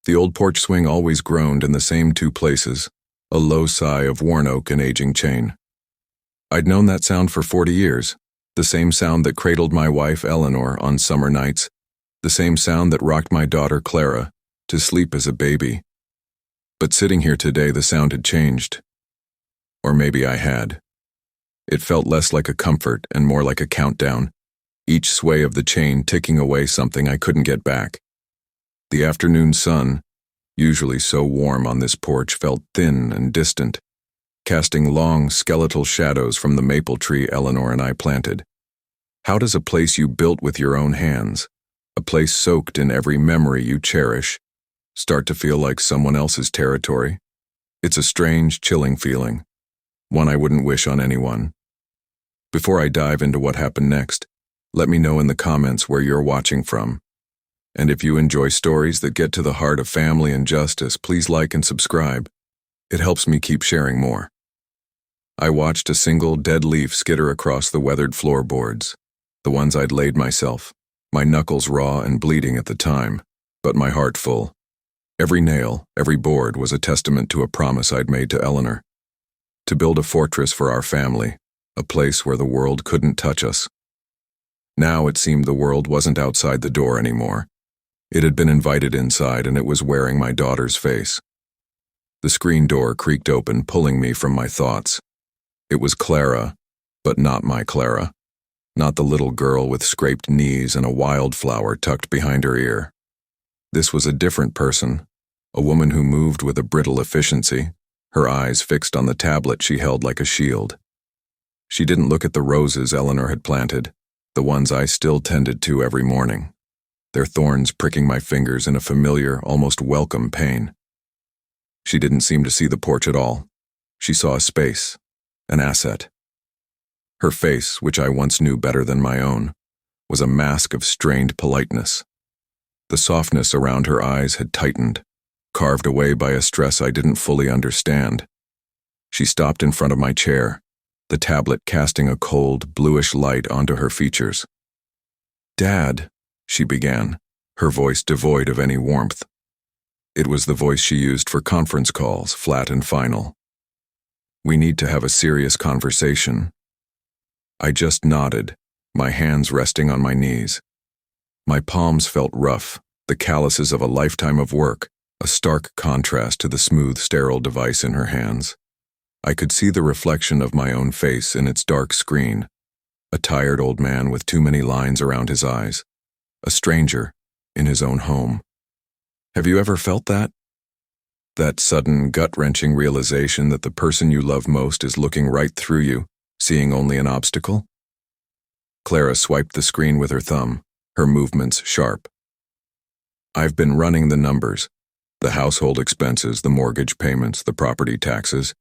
The old porch swing always groaned in the same two places, a low sigh of worn oak and aging chain. I'd known that sound for 40 years, the same sound that cradled my wife Eleanor on summer nights, the same sound that rocked my daughter Clara to sleep as a baby. But sitting here today, the sound had changed. Or maybe I had. It felt less like a comfort and more like a countdown, each sway of the chain ticking away something I couldn't get back. The afternoon sun, usually so warm on this porch, felt thin and distant, casting long skeletal shadows from the maple tree Eleanor and I planted. How does a place you built with your own hands, a place soaked in every memory you cherish, start to feel like someone else's territory? It's a strange, chilling feeling, one I wouldn't wish on anyone. Before I dive into what happened next, let me know in the comments where you're watching from. And if you enjoy stories that get to the heart of family and justice, please like and subscribe. It helps me keep sharing more. I watched a single dead leaf skitter across the weathered floorboards, the ones I'd laid myself, my knuckles raw and bleeding at the time, but my heart full. Every nail, every board was a testament to a promise I'd made to Eleanor. To build a fortress for our family, a place where the world couldn't touch us. Now it seemed the world wasn't outside the door anymore. It had been invited inside, and it was wearing my daughter's face. The screen door creaked open, pulling me from my thoughts. It was Clara, but not my Clara. Not the little girl with scraped knees and a wildflower tucked behind her ear. This was a different person, a woman who moved with a brittle efficiency, her eyes fixed on the tablet she held like a shield. She didn't look at the roses Eleanor had planted, the ones I still tended to every morning, their thorns pricking my fingers in a familiar, almost welcome pain. She didn't seem to see the porch at all. She saw a space, an asset. Her face, which I once knew better than my own, was a mask of strained politeness. The softness around her eyes had tightened, carved away by a stress I didn't fully understand. She stopped in front of my chair, the tablet casting a cold, bluish light onto her features. "Dad," she began, her voice devoid of any warmth. It was the voice she used for conference calls, flat and final. "We need to have a serious conversation." I just nodded, my hands resting on my knees. My palms felt rough, the calluses of a lifetime of work, a stark contrast to the smooth, sterile device in her hands. I could see the reflection of my own face in its dark screen, a tired old man with too many lines around his eyes, a stranger in his own home. Have you ever felt that? That sudden, gut-wrenching realization that the person you love most is looking right through you, seeing only an obstacle? Clara swiped the screen with her thumb, her movements sharp. "I've been running the numbers, the household expenses, the mortgage payments, the property taxes.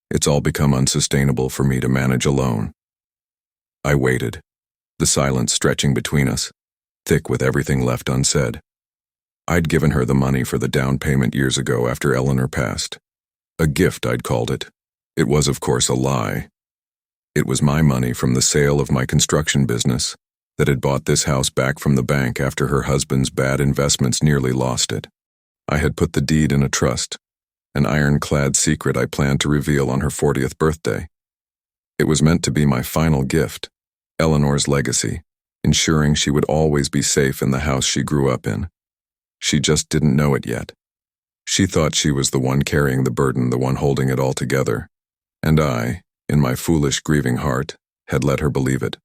It's all become unsustainable for me to manage alone." I waited, the silence stretching between us, thick with everything left unsaid. I'd given her the money for the down payment years ago after Eleanor passed. A gift, I'd called it. It was, of course, a lie. It was my money from the sale of my construction business that had bought this house back from the bank after her husband's bad investments nearly lost it. I had put the deed in a trust, an ironclad secret I planned to reveal on her 40th birthday. It was meant to be my final gift, Eleanor's legacy, ensuring she would always be safe in the house she grew up in. She just didn't know it yet. She thought she was the one carrying the burden, the one holding it all together. And I, in my foolish, grieving heart, had let her believe it.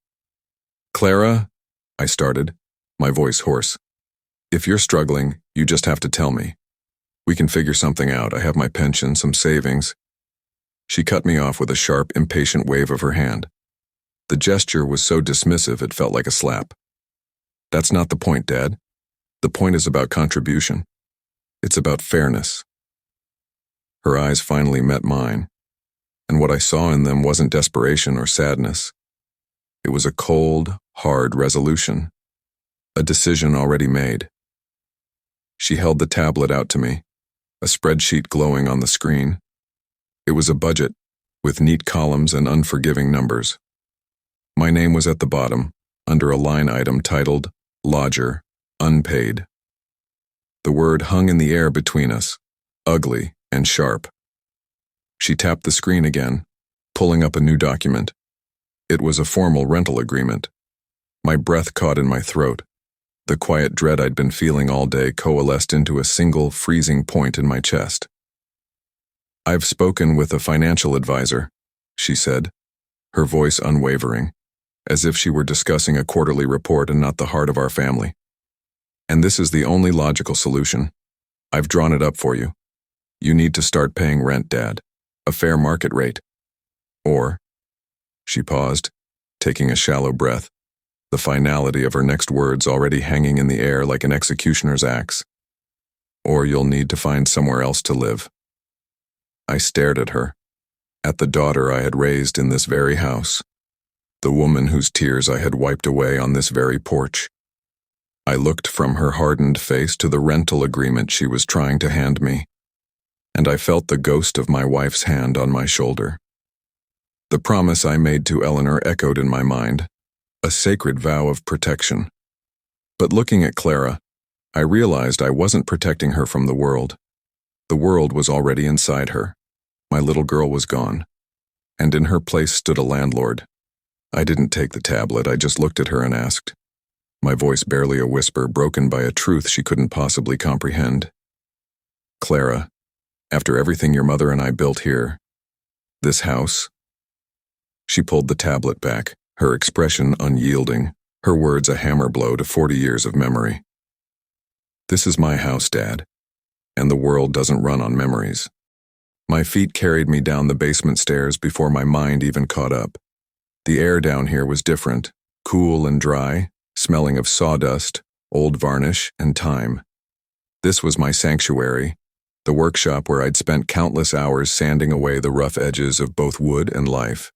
"Clara," I started, my voice hoarse. "If you're struggling, you just have to tell me. We can figure something out. I have my pension, some savings." She cut me off with a sharp, impatient wave of her hand. The gesture was so dismissive it felt like a slap. "That's not the point, Dad. The point is about contribution. It's about fairness." Her eyes finally met mine, and what I saw in them wasn't desperation or sadness. It was a cold, hard resolution, a decision already made. She held the tablet out to me, a spreadsheet glowing on the screen. It was a budget, with neat columns and unforgiving numbers. My name was at the bottom, under a line item titled, "Lodger, Unpaid." The word hung in the air between us, ugly and sharp. She tapped the screen again, pulling up a new document. It was a formal rental agreement. My breath caught in my throat. The quiet dread I'd been feeling all day coalesced into a single, freezing point in my chest. "I've spoken with a financial advisor," she said, her voice unwavering, as if she were discussing a quarterly report and not the heart of our family. "And this is the only logical solution. I've drawn it up for you. You need to start paying rent, Dad. A fair market rate. Or," she paused, taking a shallow breath, the finality of her next words already hanging in the air like an executioner's axe. "Or you'll need to find somewhere else to live." I stared at her, at the daughter I had raised in this very house, the woman whose tears I had wiped away on this very porch. I looked from her hardened face to the rental agreement she was trying to hand me, and I felt the ghost of my wife's hand on my shoulder. The promise I made to Eleanor echoed in my mind, a sacred vow of protection. But looking at Clara, I realized I wasn't protecting her from the world. The world was already inside her. My little girl was gone, and in her place stood a landlord. I didn't take the tablet, I just looked at her and asked, my voice barely a whisper, broken by a truth she couldn't possibly comprehend. "Clara, after everything your mother and I built here, this house..." She pulled the tablet back, her expression unyielding, her words a hammer blow to 40 years of memory. "This is my house, Dad, and the world doesn't run on memories." My feet carried me down the basement stairs before my mind even caught up. The air down here was different, cool and dry, smelling of sawdust, old varnish, and time. This was my sanctuary, the workshop where I'd spent countless hours sanding away the rough edges of both wood and life.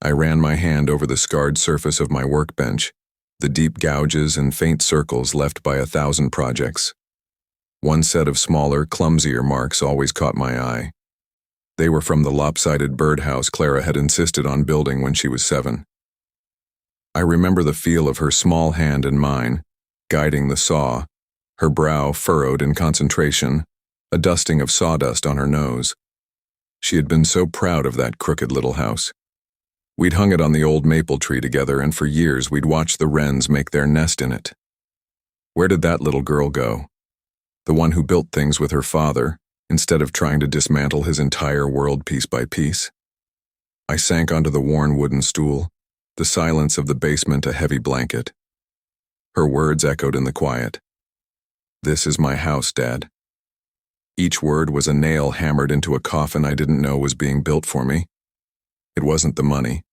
I ran my hand over the scarred surface of my workbench, the deep gouges and faint circles left by 1,000 projects. One set of smaller, clumsier marks always caught my eye. They were from the lopsided birdhouse Clara had insisted on building when she was 7. I remember the feel of her small hand in mine, guiding the saw, her brow furrowed in concentration, a dusting of sawdust on her nose. She had been so proud of that crooked little house. We'd hung it on the old maple tree together, and for years we'd watched the wrens make their nest in it. Where did that little girl go? The one who built things with her father, instead of trying to dismantle his entire world piece by piece? I sank onto the worn wooden stool, the silence of the basement a heavy blanket. Her words echoed in the quiet. "This is my house, Dad." Each word was a nail hammered into a coffin I didn't know was being built for me. It wasn't the money.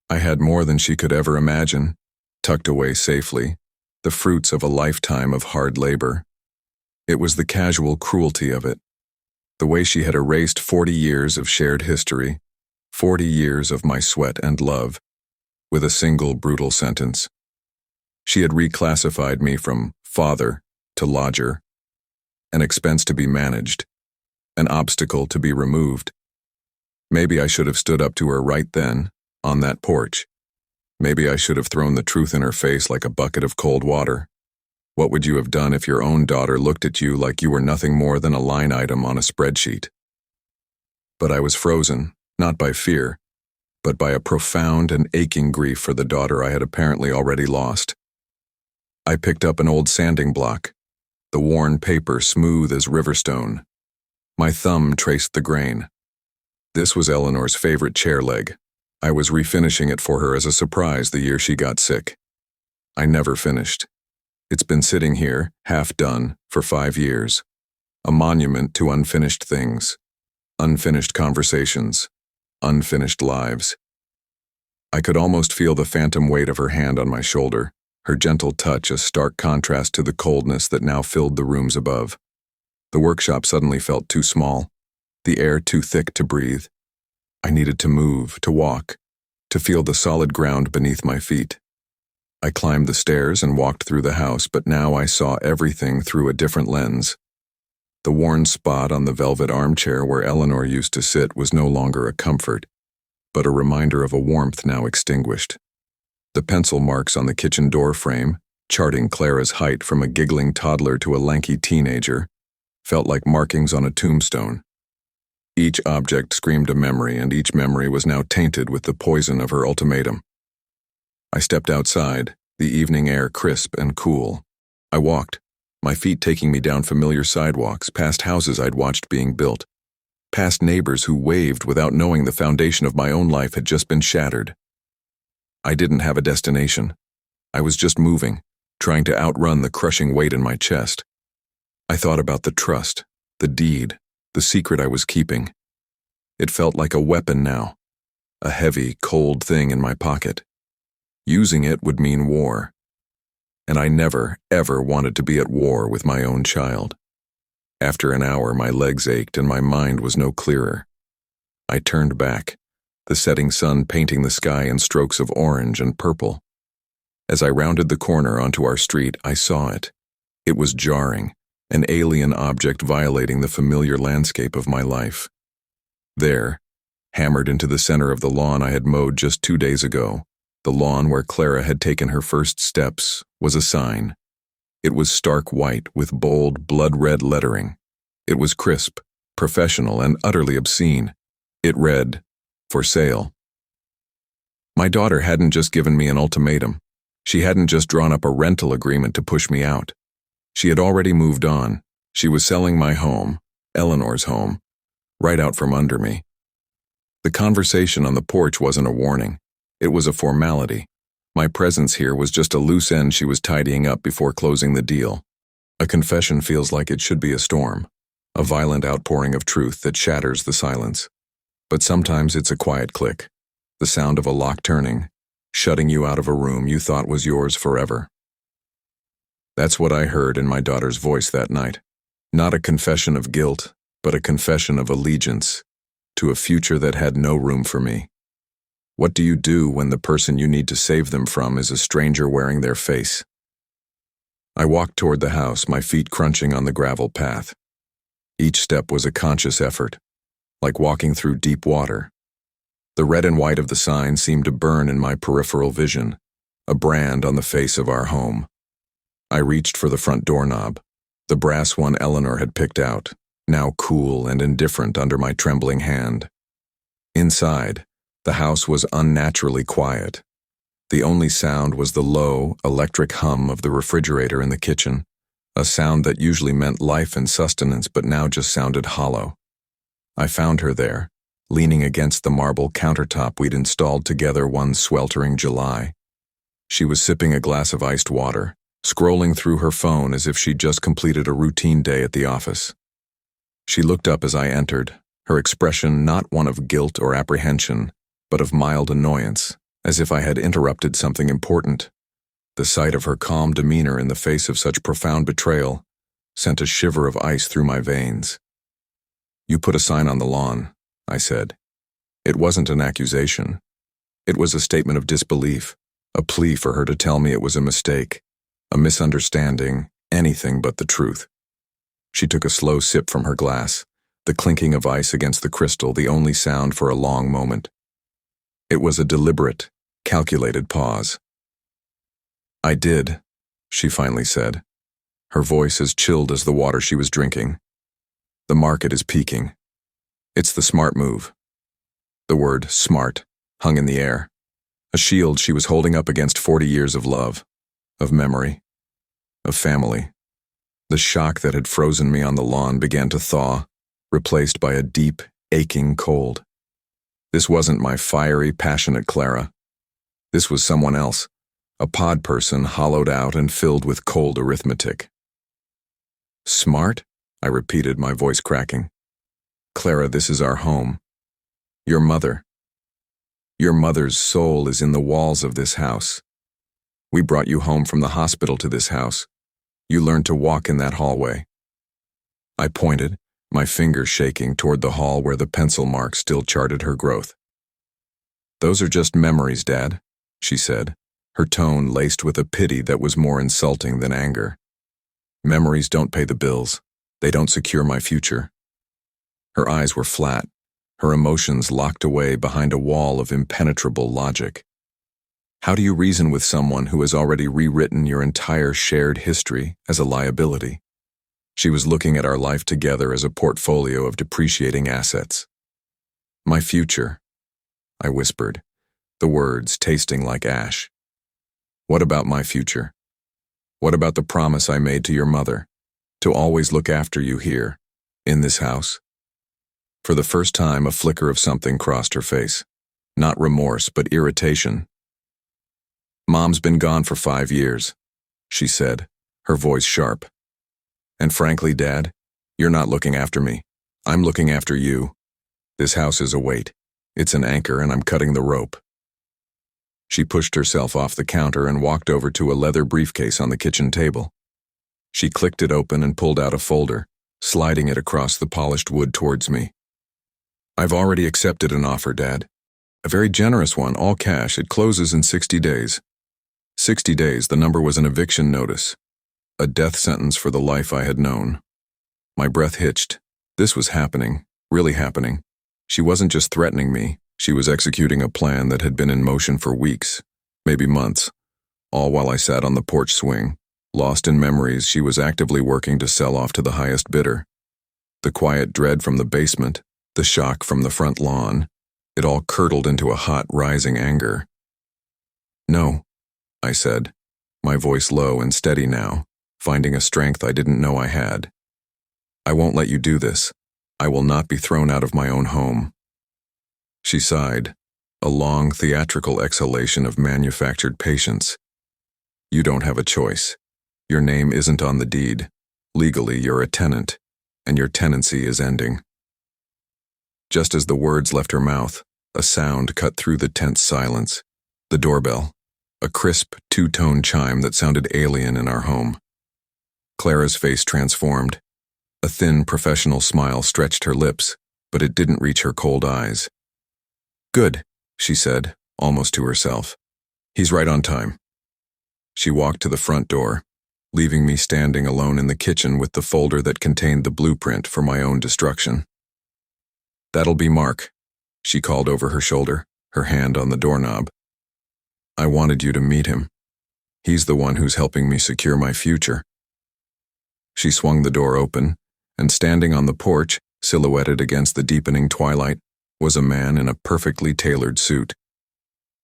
I had more than she could ever imagine, tucked away safely, the fruits of a lifetime of hard labor. It was the casual cruelty of it, the way she had erased 40 years of shared history, 40 years of my sweat and love, with a single brutal sentence. She had reclassified me from father to lodger, an expense to be managed, an obstacle to be removed. Maybe I should have stood up to her right then, on that porch. Maybe I should have thrown the truth in her face like a bucket of cold water. What would you have done if your own daughter looked at you like you were nothing more than a line item on a spreadsheet? But I was frozen, not by fear, but by a profound and aching grief for the daughter I had apparently already lost. I picked up an old sanding block, the worn paper smooth as riverstone. My thumb traced the grain. This was Eleanor's favorite chair leg. I was refinishing it for her as a surprise the year she got sick. I never finished. It's been sitting here, half done, for 5 years. A monument to unfinished things, unfinished conversations, unfinished lives. I could almost feel the phantom weight of her hand on my shoulder, her gentle touch a stark contrast to the coldness that now filled the rooms above. The workshop suddenly felt too small, the air too thick to breathe. I needed to move, to walk, to feel the solid ground beneath my feet. I climbed the stairs and walked through the house, but now I saw everything through a different lens. The worn spot on the velvet armchair where Eleanor used to sit was no longer a comfort, but a reminder of a warmth now extinguished. The pencil marks on the kitchen door frame, charting Clara's height from a giggling toddler to a lanky teenager, felt like markings on a tombstone. Each object screamed a memory, and each memory was now tainted with the poison of her ultimatum. I stepped outside, the evening air crisp and cool. I walked, my feet taking me down familiar sidewalks, past houses I'd watched being built, past neighbors who waved without knowing the foundation of my own life had just been shattered. I didn't have a destination. I was just moving, trying to outrun the crushing weight in my chest. I thought about the trust, the deed, the secret I was keeping. It felt like a weapon now, a heavy, cold thing in my pocket. Using it would mean war. And I never, ever wanted to be at war with my own child. After an hour, my legs ached and my mind was no clearer. I turned back, the setting sun painting the sky in strokes of orange and purple. As I rounded the corner onto our street, I saw it. It was jarring, an alien object violating the familiar landscape of my life. There, hammered into the center of the lawn I had mowed just 2 days ago, the lawn where Clara had taken her first steps, was a sign. It was stark white with bold, blood-red lettering. It was crisp, professional, and utterly obscene. It read, "For sale." My daughter hadn't just given me an ultimatum. She hadn't just drawn up a rental agreement to push me out. She had already moved on. She was selling my home, Eleanor's home, right out from under me. The conversation on the porch wasn't a warning. It was a formality. My presence here was just a loose end she was tidying up before closing the deal. A confession feels like it should be a storm, a violent outpouring of truth that shatters the silence. But sometimes it's a quiet click, the sound of a lock turning, shutting you out of a room you thought was yours forever. That's what I heard in my daughter's voice that night. Not a confession of guilt, but a confession of allegiance to a future that had no room for me. What do you do when the person you need to save them from is a stranger wearing their face? I walked toward the house, my feet crunching on the gravel path. Each step was a conscious effort, like walking through deep water. The red and white of the sign seemed to burn in my peripheral vision, a brand on the face of our home. I reached for the front doorknob, the brass one Eleanor had picked out, now cool and indifferent under my trembling hand. Inside, the house was unnaturally quiet. The only sound was the low, electric hum of the refrigerator in the kitchen, a sound that usually meant life and sustenance but now just sounded hollow. I found her there, leaning against the marble countertop we'd installed together one sweltering July. She was sipping a glass of iced water, scrolling through her phone as if she'd just completed a routine day at the office. She looked up as I entered, her expression not one of guilt or apprehension, but of mild annoyance, as if I had interrupted something important. The sight of her calm demeanor in the face of such profound betrayal sent a shiver of ice through my veins. "You put a sign on the lawn," I said. It wasn't an accusation. It was a statement of disbelief, a plea for her to tell me it was a mistake, a misunderstanding, anything but the truth. She took a slow sip from her glass, the clinking of ice against the crystal the only sound for a long moment. It was a deliberate, calculated pause. "I did," she finally said, her voice as chilled as the water she was drinking. "The market is peaking. It's the smart move." The word smart hung in the air, a shield she was holding up against 40 years of love, of memory, of family. The shock that had frozen me on the lawn began to thaw, replaced by a deep, aching cold. This wasn't my fiery, passionate Clara. This was someone else, a pod person hollowed out and filled with cold arithmetic. "Smart?" I repeated, my voice cracking. "Clara, this is our home. Your mother. Your mother's soul is in the walls of this house. We brought you home from the hospital to this house. You learned to walk in that hallway." I pointed, my finger shaking toward the hall where the pencil mark still charted her growth. "Those are just memories, Dad," she said, her tone laced with a pity that was more insulting than anger. "Memories don't pay the bills. They don't secure my future." Her eyes were flat, her emotions locked away behind a wall of impenetrable logic. How do you reason with someone who has already rewritten your entire shared history as a liability? She was looking at our life together as a portfolio of depreciating assets. My future, I whispered, the words tasting like ash. What about my future? What about the promise I made to your mother, to always look after you here, in this house? For the first time, a flicker of something crossed her face. Not remorse, but irritation. Mom's been gone for 5 years, she said, her voice sharp. And frankly, Dad, you're not looking after me. I'm looking after you. This house is a weight. It's an anchor, and I'm cutting the rope. She pushed herself off the counter and walked over to a leather briefcase on the kitchen table. She clicked it open and pulled out a folder, sliding it across the polished wood towards me. I've already accepted an offer, Dad. A very generous one, all cash. It closes in 60 days. 60 days, the number was an eviction notice. A death sentence for the life I had known. My breath hitched. This was happening, really happening. She wasn't just threatening me, she was executing a plan that had been in motion for weeks, maybe months, all while I sat on the porch swing. Lost in memories, she was actively working to sell off to the highest bidder. The quiet dread from the basement, the shock from the front lawn, it all curdled into a hot, rising anger. No, I said, my voice low and steady now, finding a strength I didn't know I had. I won't let you do this. I will not be thrown out of my own home. She sighed, a long theatrical exhalation of manufactured patience. You don't have a choice. Your name isn't on the deed. Legally, you're a tenant, and your tenancy is ending. Just as the words left her mouth, a sound cut through the tense silence. The doorbell, a crisp, two-tone chime that sounded alien in our home. Clara's face transformed. A thin, professional smile stretched her lips, but it didn't reach her cold eyes. Good, she said, almost to herself. He's right on time. She walked to the front door, leaving me standing alone in the kitchen with the folder that contained the blueprint for my own destruction. That'll be Mark, she called over her shoulder, her hand on the doorknob. I wanted you to meet him. He's the one who's helping me secure my future. She swung the door open, and standing on the porch, silhouetted against the deepening twilight, was a man in a perfectly tailored suit.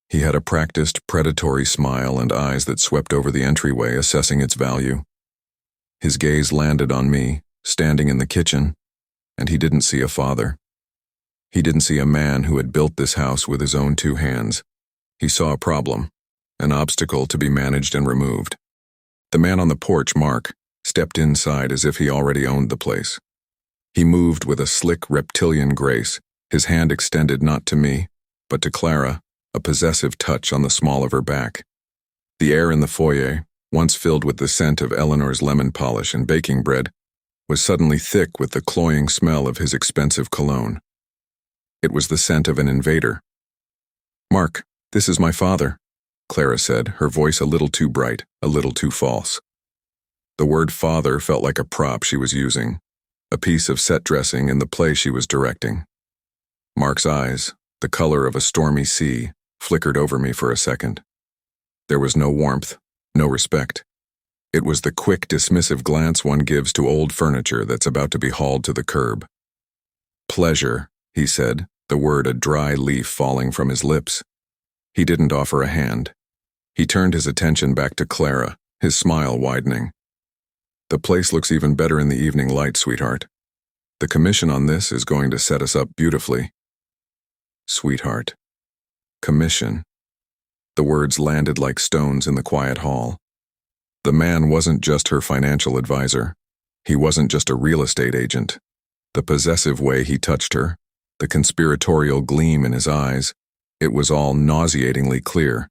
He had a practiced, predatory smile and eyes that swept over the entryway, assessing its value. His gaze landed on me, standing in the kitchen, and he didn't see a father. He didn't see a man who had built this house with his own 2 hands. He saw a problem, an obstacle to be managed and removed. The man on the porch, Mark, stepped inside as if he already owned the place. He moved with a slick, reptilian grace, his hand extended not to me, but to Clara, a possessive touch on the small of her back. The air in the foyer, once filled with the scent of Eleanor's lemon polish and baking bread, was suddenly thick with the cloying smell of his expensive cologne. It was the scent of an invader. Mark, this is my father, Clara said, her voice a little too bright, a little too false. The word father felt like a prop she was using, a piece of set dressing in the play she was directing. Mark's eyes, the color of a stormy sea, flickered over me for a second. There was no warmth, no respect. It was the quick, dismissive glance one gives to old furniture that's about to be hauled to the curb. Pleasure, he said, the word a dry leaf falling from his lips. He didn't offer a hand. He turned his attention back to Clara, his smile widening. The place looks even better in the evening light, sweetheart. The commission on this is going to set us up beautifully. Sweetheart. Commission. The words landed like stones in the quiet hall. The man wasn't just her financial advisor. He wasn't just a real estate agent. The possessive way he touched her, the conspiratorial gleam in his eyes, it was all nauseatingly clear.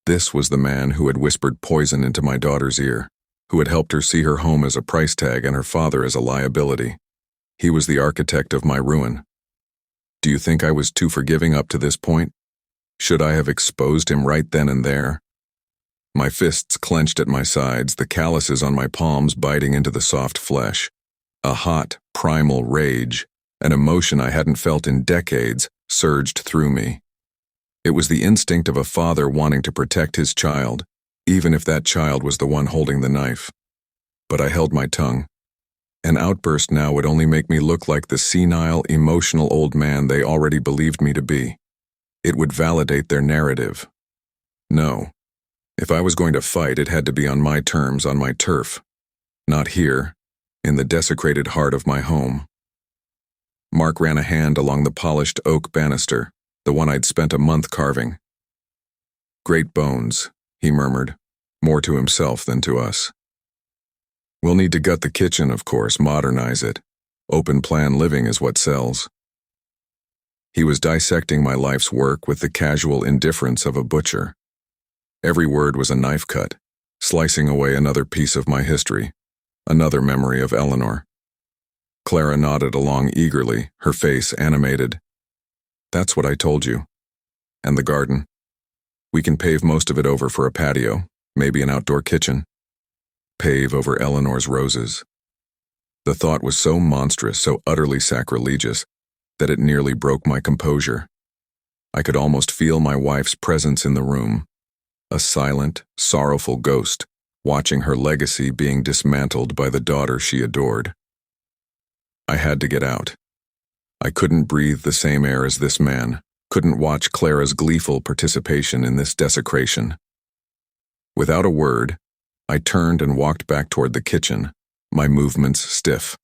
This was the man who had whispered poison into my daughter's ear, who had helped her see her home as a price tag and her father as a liability. He was the architect of my ruin. Do you think I was too forgiving up to this point? Should I have exposed him right then and there? My fists clenched at my sides, the calluses on my palms biting into the soft flesh. A hot, primal rage, an emotion I hadn't felt in decades, surged through me. It was the instinct of a father wanting to protect his child, even if that child was the one holding the knife. But I held my tongue. An outburst now would only make me look like the senile, emotional old man they already believed me to be. It would validate their narrative. No. If I was going to fight, it had to be on my terms, on my turf. Not here, in the desecrated heart of my home. Mark ran a hand along the polished oak banister, the one I'd spent a month carving. "Great bones," he murmured, more to himself than to us. "We'll need to gut the kitchen, of course, modernize it. Open-plan living is what sells." He was dissecting my life's work with the casual indifference of a butcher. Every word was a knife cut, slicing away another piece of my history, another memory of Eleanor. Clara nodded along eagerly, her face animated. "That's what I told you. And the garden. We can pave most of it over for a patio, maybe an outdoor kitchen. Pave over Eleanor's roses." The thought was so monstrous, so utterly sacrilegious, that it nearly broke my composure. I could almost feel my wife's presence in the room, a silent, sorrowful ghost, watching her legacy being dismantled by the daughter she adored. I had to get out. I couldn't breathe the same air as this man, couldn't watch Clara's gleeful participation in this desecration. Without a word, I turned and walked back toward the kitchen, my movements stiff.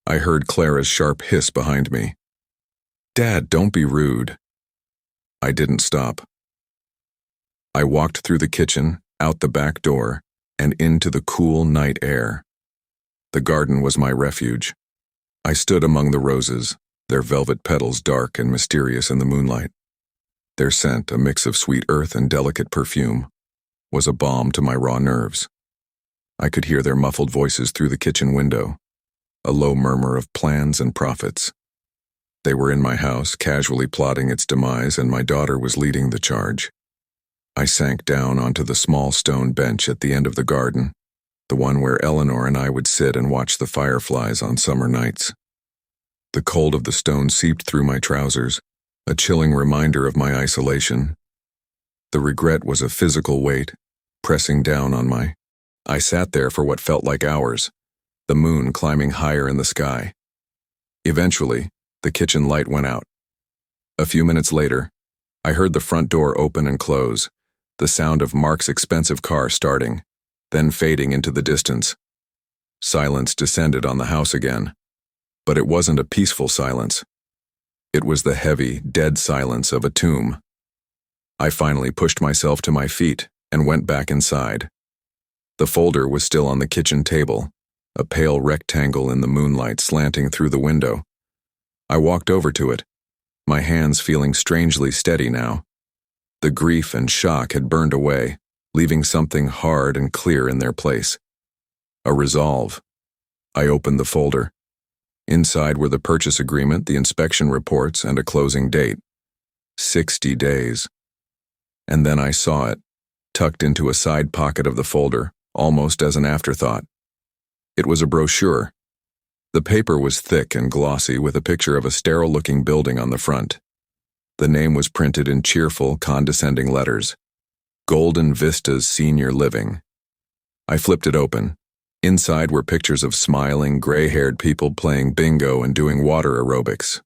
I heard Clara's sharp hiss behind me. "Dad, don't be rude." I didn't stop. I walked through the kitchen, out the back door, and into the cool night air. The garden was my refuge. I stood among the roses, their velvet petals dark and mysterious in the moonlight. Their scent, a mix of sweet earth and delicate perfume, was a balm to my raw nerves. I could hear their muffled voices through the kitchen window, a low murmur of plans and profits. They were in my house, casually plotting its demise, and my daughter was leading the charge. I sank down onto the small stone bench at the end of the garden, the one where Eleanor and I would sit and watch the fireflies on summer nights. The cold of the stone seeped through my trousers, a chilling reminder of my isolation. The regret was a physical weight, pressing down on my... I sat there for what felt like hours, the moon climbing higher in the sky. Eventually, the kitchen light went out. A few minutes later, I heard the front door open and close, the sound of Mark's expensive car starting, then fading into the distance. Silence descended on the house again, but it wasn't a peaceful silence. It was the heavy, dead silence of a tomb. I finally pushed myself to my feet and went back inside. The folder was still on the kitchen table, a pale rectangle in the moonlight slanting through the window. I walked over to it, my hands feeling strangely steady now. The grief and shock had burned away, leaving something hard and clear in their place. A resolve. I opened the folder. Inside were the purchase agreement, the inspection reports, and a closing date. 60 days. And then I saw it, tucked into a side pocket of the folder, almost as an afterthought. It was a brochure. The paper was thick and glossy with a picture of a sterile-looking building on the front. The name was printed in cheerful, condescending letters. Golden Vistas Senior Living. I flipped it open. Inside were pictures of smiling, gray-haired people playing bingo and doing water aerobics.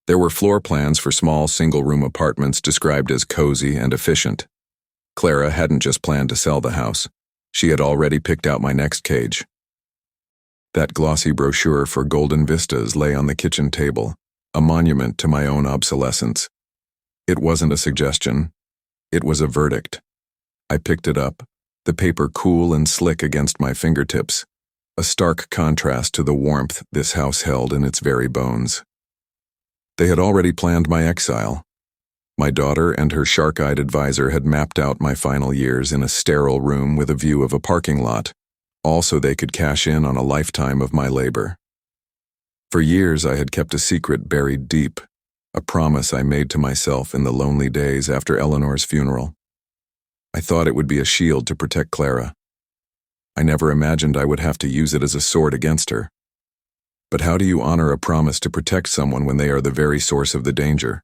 There were floor plans for small single-room apartments described as cozy and efficient. Clara hadn't just planned to sell the house. She had already picked out my next cage. That glossy brochure for Golden Vistas lay on the kitchen table, a monument to my own obsolescence. It wasn't a suggestion. It was a verdict. I picked it up, the paper cool and slick against my fingertips, a stark contrast to the warmth this house held in its very bones. They had already planned my exile. My daughter and her shark-eyed advisor had mapped out my final years in a sterile room with a view of a parking lot, all so they could cash in on a lifetime of my labor. For years I had kept a secret buried deep, a promise I made to myself in the lonely days after Eleanor's funeral. I thought it would be a shield to protect Clara. I never imagined I would have to use it as a sword against her. But how do you honor a promise to protect someone when they are the very source of the danger?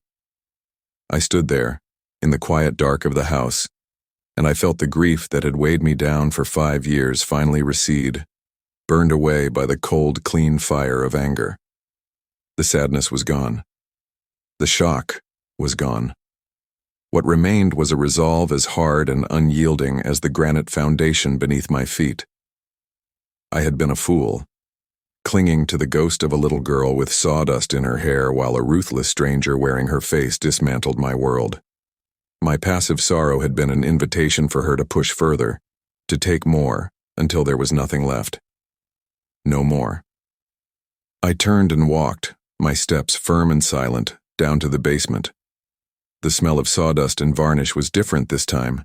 I stood there, in the quiet dark of the house, and I felt the grief that had weighed me down for 5 years finally recede, burned away by the cold, clean fire of anger. The sadness was gone. The shock was gone. What remained was a resolve as hard and unyielding as the granite foundation beneath my feet. I had been a fool, clinging to the ghost of a little girl with sawdust in her hair while a ruthless stranger wearing her face dismantled my world. My passive sorrow had been an invitation for her to push further, to take more, until there was nothing left. No more. I turned and walked, my steps firm and silent, down to the basement. The smell of sawdust and varnish was different this time.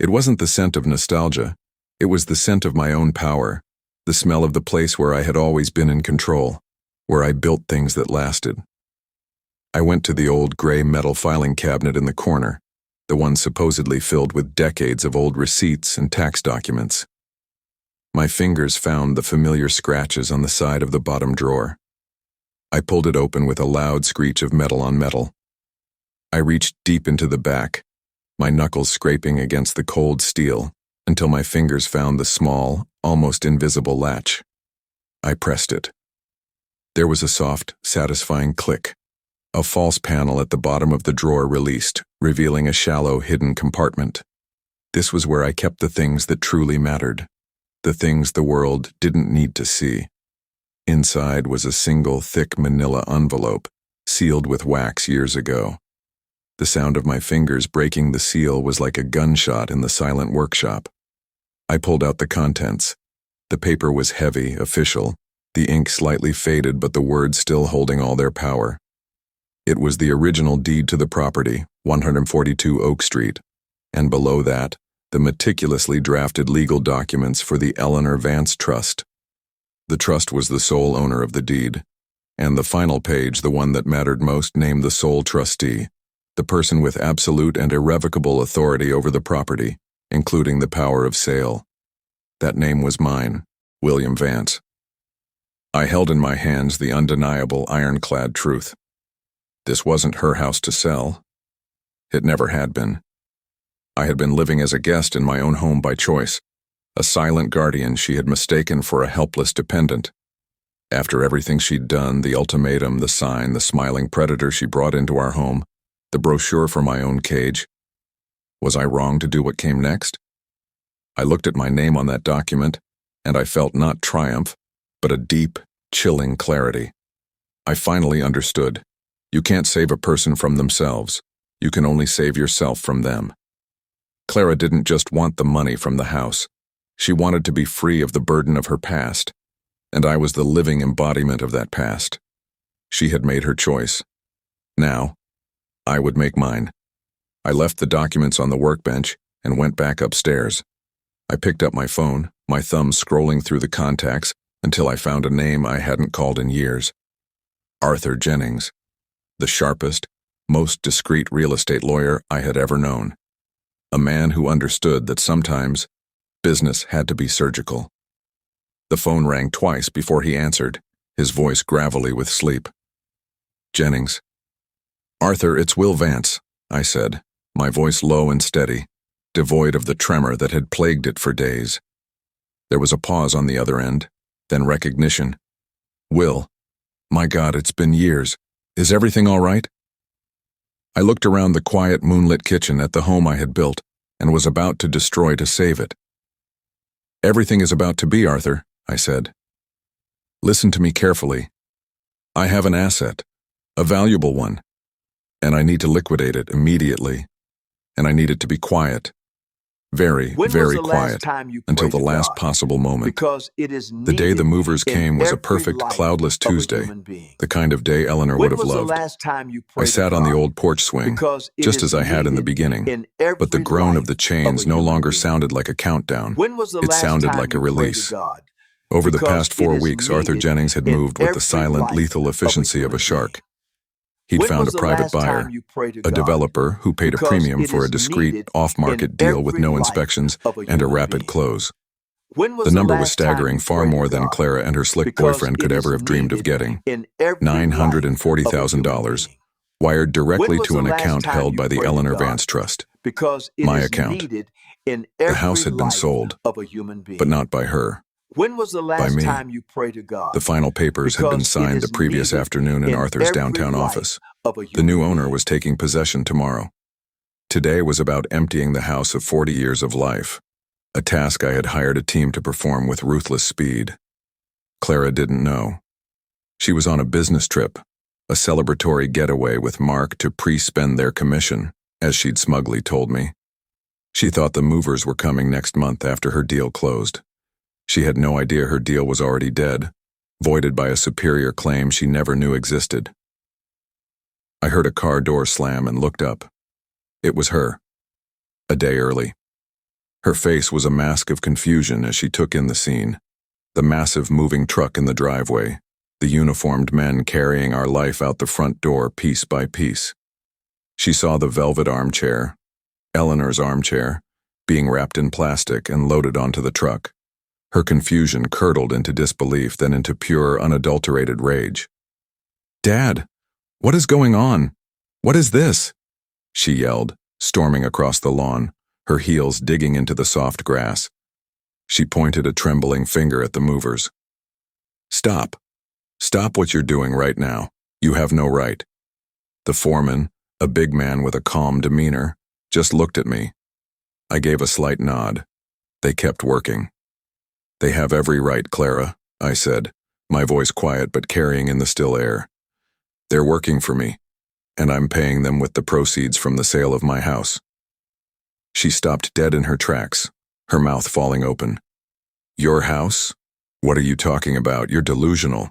It wasn't the scent of nostalgia, it was the scent of my own power, the smell of the place where I had always been in control, where I built things that lasted. I went to the old gray metal filing cabinet in the corner, the one supposedly filled with decades of old receipts and tax documents. My fingers found the familiar scratches on the side of the bottom drawer. I pulled it open with a loud screech of metal on metal. I reached deep into the back, my knuckles scraping against the cold steel, until my fingers found the small, almost invisible latch. I pressed it. There was a soft, satisfying click. A false panel at the bottom of the drawer released, revealing a shallow, hidden compartment. This was where I kept the things that truly mattered, the things the world didn't need to see. Inside was a single, thick manila envelope, sealed with wax years ago. The sound of my fingers breaking the seal was like a gunshot in the silent workshop. I pulled out the contents. The paper was heavy, official, the ink slightly faded but the words still holding all their power. It was the original deed to the property, 142 Oak Street, and below that, the meticulously drafted legal documents for the Eleanor Vance Trust. The trust was the sole owner of the deed, and the final page, the one that mattered most, named the sole trustee, the person with absolute and irrevocable authority over the property, including the power of sale. That name was mine, William Vance. I held in my hands the undeniable ironclad truth. This wasn't her house to sell. It never had been. I had been living as a guest in my own home by choice, a silent guardian she had mistaken for a helpless dependent. After everything she'd done, the ultimatum, the sign, the smiling predator she brought into our home, the brochure for my own cage, was I wrong to do what came next? I looked at my name on that document, and I felt not triumph, but a deep, chilling clarity. I finally understood. You can't save a person from themselves. You can only save yourself from them. Clara didn't just want the money from the house. She wanted to be free of the burden of her past, and I was the living embodiment of that past. She had made her choice. Now, I would make mine. I left the documents on the workbench and went back upstairs. I picked up my phone, my thumb scrolling through the contacts until I found a name I hadn't called in years. Arthur Jennings. The sharpest, most discreet real estate lawyer I had ever known. A man who understood that sometimes business had to be surgical. The phone rang twice before he answered, his voice gravelly with sleep. Jennings. Arthur, it's Will Vance, I said, my voice low and steady, devoid of the tremor that had plagued it for days. There was a pause on the other end, then recognition. Will. My God, it's been years. Is everything all right? I looked around the quiet moonlit kitchen at the home I had built and was about to destroy to save it. Everything is about to be, Arthur, I said. Listen to me carefully. I have an asset, a valuable one, and I need to liquidate it immediately, and I need it to be quiet. Very, very quiet, until the last possible moment. The day the movers came was a perfect cloudless Tuesday, the kind of day Eleanor would have loved. I sat on the old porch swing, just as I had in the beginning, but the groan of the chains no longer sounded like a countdown. It sounded like a release. Over the past 4 weeks, Arthur Jennings had moved with the silent, lethal efficiency of a shark. He'd found a private buyer, a developer who paid a premium for a discreet, off-market deal with no inspections and a rapid close. The number was staggering, far more than Clara and her slick boyfriend could ever have dreamed of getting. $940,000, wired When directly was to the an last account time held you by the prayed to Eleanor God? Vance Trust. Because it My is account. needed in The house every had been life sold, of a human but being. not by her, When was the by last me. time you prayed to God? The final papers had been Because it signed the is previous needed afternoon in in Arthur's every downtown life office. of a The new human owner being. was taking possession tomorrow. Today was about emptying the house of 40 years of life, a task I had hired a team to perform with ruthless speed. Clara didn't know. She was on a business trip, a celebratory getaway with Mark to pre-spend their commission, as she'd smugly told me. She thought the movers were coming next month after her deal closed. She had no idea her deal was already dead, voided by a superior claim she never knew existed. I heard a car door slam and looked up. It was her. A day early. Her face was a mask of confusion as she took in the scene. The massive moving truck in the driveway, the uniformed men carrying our life out the front door piece by piece. She saw the velvet armchair, Eleanor's armchair, being wrapped in plastic and loaded onto the truck. Her confusion curdled into disbelief, then into pure, unadulterated rage. "Dad, what is going on? What is this?" she yelled, storming across the lawn, her heels digging into the soft grass. She pointed a trembling finger at the movers. "Stop. Stop what you're doing right now. You have no right." The foreman, a big man with a calm demeanor, just looked at me. I gave a slight nod. They kept working. "They have every right, Clara," I said, my voice quiet but carrying in the still air. "They're working for me, and I'm paying them with the proceeds from the sale of my house." She stopped dead in her tracks, her mouth falling open. "Your house? What are you talking about? You're delusional.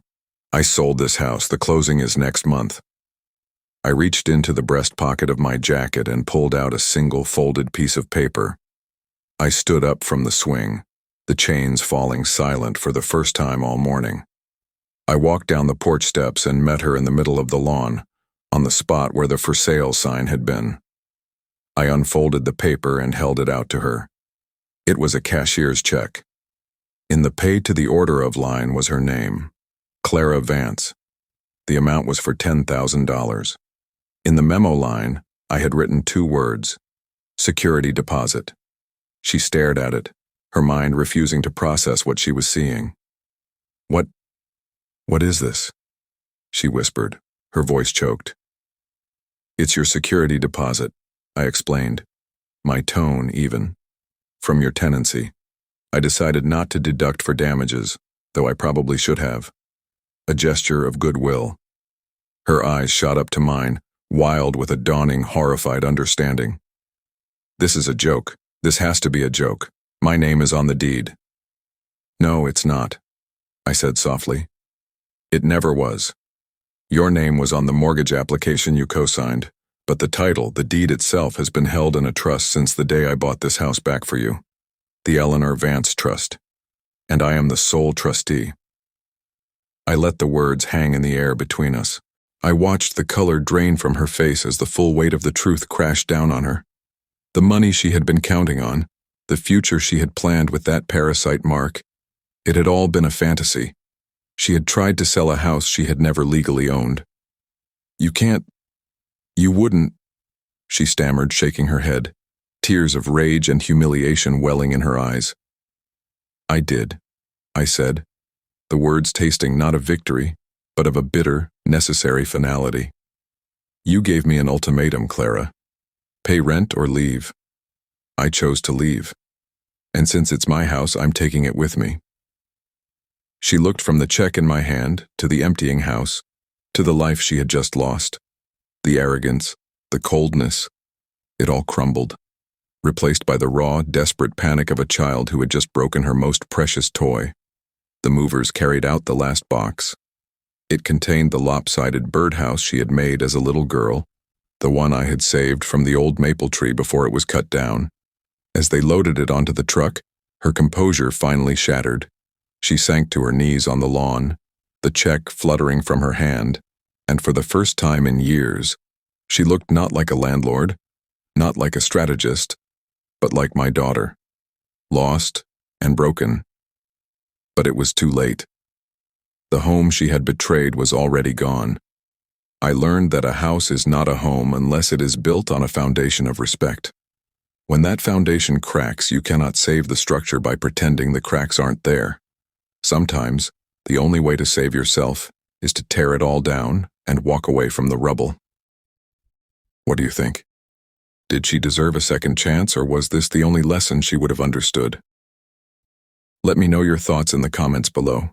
I sold this house. The closing is next month." I reached into the breast pocket of my jacket and pulled out a single folded piece of paper. I stood up from the swing, the chains falling silent for the first time all morning. I walked down the porch steps and met her in the middle of the lawn, on the spot where the for sale sign had been. I unfolded the paper and held it out to her. It was a cashier's check. In the pay to the order of line was her name, Clara Vance. The amount was for $10,000. In the memo line, I had written 2 words, security deposit. She stared at it, her mind refusing to process what she was seeing. What is this?" she whispered, her voice choked. "It's your security deposit," I explained, my tone even. "From your tenancy. I decided not to deduct for damages, though I probably should have. A gesture of goodwill." Her eyes shot up to mine, wild with a dawning, horrified understanding. "This is a joke. This has to be a joke. My name is on the deed." "No, it's not," I said softly. "It never was. Your name was on the mortgage application you co-signed, but the title, the deed itself, has been held in a trust since the day I bought this house back for you. The Eleanor Vance Trust. And I am the sole trustee." I let the words hang in the air between us. I watched the color drain from her face as the full weight of the truth crashed down on her. The money she had been counting on, the future she had planned with that parasite Mark, it had all been a fantasy. She had tried to sell a house she had never legally owned. You wouldn't," she stammered, shaking her head, tears of rage and humiliation welling in her eyes. "I did," I said, the words tasting not of victory, but of a bitter, necessary finality. "You gave me an ultimatum, Clara. Pay rent or leave. I chose to leave. And since it's my house, I'm taking it with me." She looked from the check in my hand to the emptying house, to the life she had just lost. The arrogance, the coldness, it all crumbled, replaced by the raw, desperate panic of a child who had just broken her most precious toy. The movers carried out the last box. It contained the lopsided birdhouse she had made as a little girl, the one I had saved from the old maple tree before it was cut down. As they loaded it onto the truck, her composure finally shattered. She sank to her knees on the lawn, the check fluttering from her hand, and for the first time in years, she looked not like a landlord, not like a strategist, but like my daughter, lost and broken. But it was too late. The home she had betrayed was already gone. I learned that a house is not a home unless it is built on a foundation of respect. When that foundation cracks, you cannot save the structure by pretending the cracks aren't there. Sometimes, the only way to save yourself is to tear it all down and walk away from the rubble. What do you think? Did she deserve a second chance, or was this the only lesson she would have understood? Let me know your thoughts in the comments below.